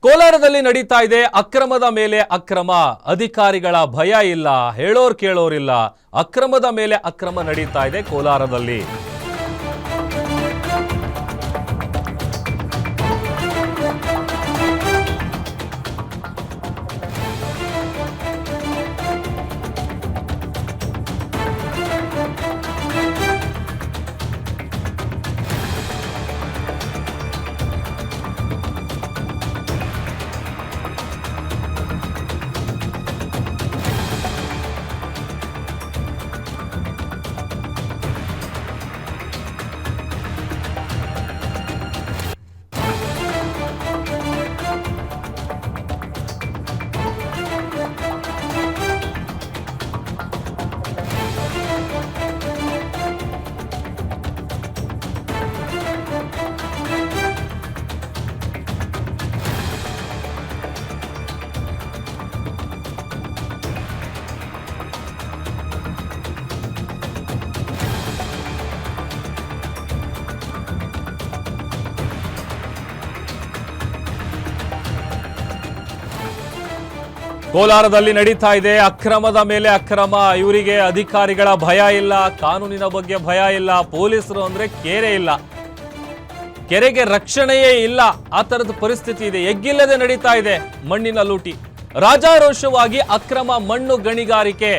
ಕೋಲಾರದಲ್ಲಿ ನಡೀತಾ ಇದೆ ಅಕ್ರಮದ ಮೇಲೆ ಅಕ್ರಮ. ಅಧಿಕಾರಿಗಳ ಭಯ ಇಲ್ಲ, ಹೇಳೋರ್ ಕೇಳೋರಿಲ್ಲ. ಅಕ್ರಮದ ಮೇಲೆ ಅಕ್ರಮ ನಡೀತಾ ಇದೆ ಕೋಲಾರದಲ್ಲಿ. ಕೋಲಾರದಲ್ಲಿ ನಡೀತಾ ಇದೆ ಅಕ್ರಮದ ಮೇಲೆ ಅಕ್ರಮ. ಇವರಿಗೆ ಅಧಿಕಾರಿಗಳ ಭಯ ಇಲ್ಲ, ಕಾನೂನಿನ ಬಗ್ಗೆ ಭಯ ಇಲ್ಲ, ಪೊಲೀಸರು ಅಂದ್ರೆ ಕೇರೆ ಇಲ್ಲ, ಕೆರೆಗೆ ರಕ್ಷಣೆಯೇ ಇಲ್ಲ. ಆ ತರದ ಪರಿಸ್ಥಿತಿ ಇದೆ. ಎಗ್ಗಿಲ್ಲದೆ ನಡೀತಾ ಇದೆ ಮಣ್ಣಿನ ಲೂಟಿ. ರಾಜಾರೋಷವಾಗಿ ಅಕ್ರಮ ಮಣ್ಣು ಗಣಿಗಾರಿಕೆ.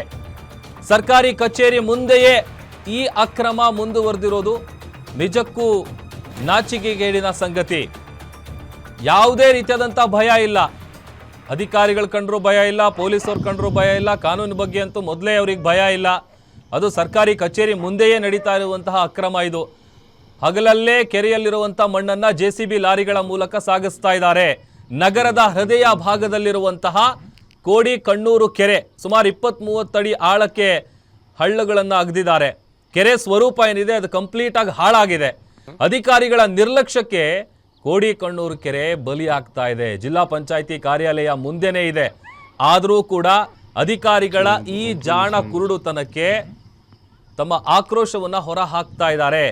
ಸರ್ಕಾರಿ ಕಚೇರಿ ಮುಂದೆಯೇ ಈ ಅಕ್ರಮ ಮುಂದುವರೆದಿರೋದು ನಿಜಕ್ಕೂ ನಾಚಿಕೆಗೇಡಿನ ಸಂಗತಿ. ಯಾವುದೇ ರೀತಿಯಾದಂಥ ಭಯ ಇಲ್ಲ. ಅಧಿಕಾರಿಗಳು ಕಂಡ್ರೂ ಭಯ ಇಲ್ಲ, ಪೊಲೀಸರು ಕಂಡ್ರೂ ಭಯ ಇಲ್ಲ, ಕಾನೂನು ಬಗ್ಗೆ ಅಂತೂ ಮೊದಲೇ ಅವ್ರಿಗೆ ಭಯ ಇಲ್ಲ. ಅದು ಸರ್ಕಾರಿ ಕಚೇರಿ ಮುಂದೆಯೇ ನಡೀತಾ ಇರುವಂತಹ ಅಕ್ರಮ ಇದು. ಹಗಲಲ್ಲೇ ಕೆರೆಯಲ್ಲಿರುವಂಥ ಮಣ್ಣನ್ನು JCB ಲಾರಿಗಳ ಮೂಲಕ ಸಾಗಿಸ್ತಾ ಇದ್ದಾರೆ. ನಗರದ ಹೃದಯ ಭಾಗದಲ್ಲಿರುವಂತಹ ಕೋಡಿಕಣ್ಣೂರು ಕೆರೆ ಸುಮಾರು 20-30 ಅಡಿ ಆಳಕ್ಕೆ ಹಳ್ಳಗಳನ್ನು ಅಗೆದಿದ್ದಾರೆ. ಕೆರೆ ಸ್ವರೂಪ ಏನಿದೆ ಅದು ಕಂಪ್ಲೀಟ್ ಆಗಿ ಹಾಳಾಗಿದೆ. ಅಧಿಕಾರಿಗಳ ನಿರ್ಲಕ್ಷ್ಯಕ್ಕೆ ಕೋಡಿಕಣ್ಣೂರು ಕೆರೆ ಬಲಿಯಾಗ್ತಾ ಇದೆ. ಜಿಲ್ಲಾ ಪಂಚಾಯಿತಿ ಕಾರ್ಯಾಲಯ ಮುಂದೆನೇ ಇದೆ. ಆದರೂ ಕೂಡ ಅಧಿಕಾರಿಗಳ ಈ ಜಾಣ ಕುರುಡುತನಕ್ಕೆ ತಮ್ಮ ಆಕ್ರೋಶವನ್ನ ಹೊರ ಹಾಕ್ತಾ ಇದ್ದಾರೆ.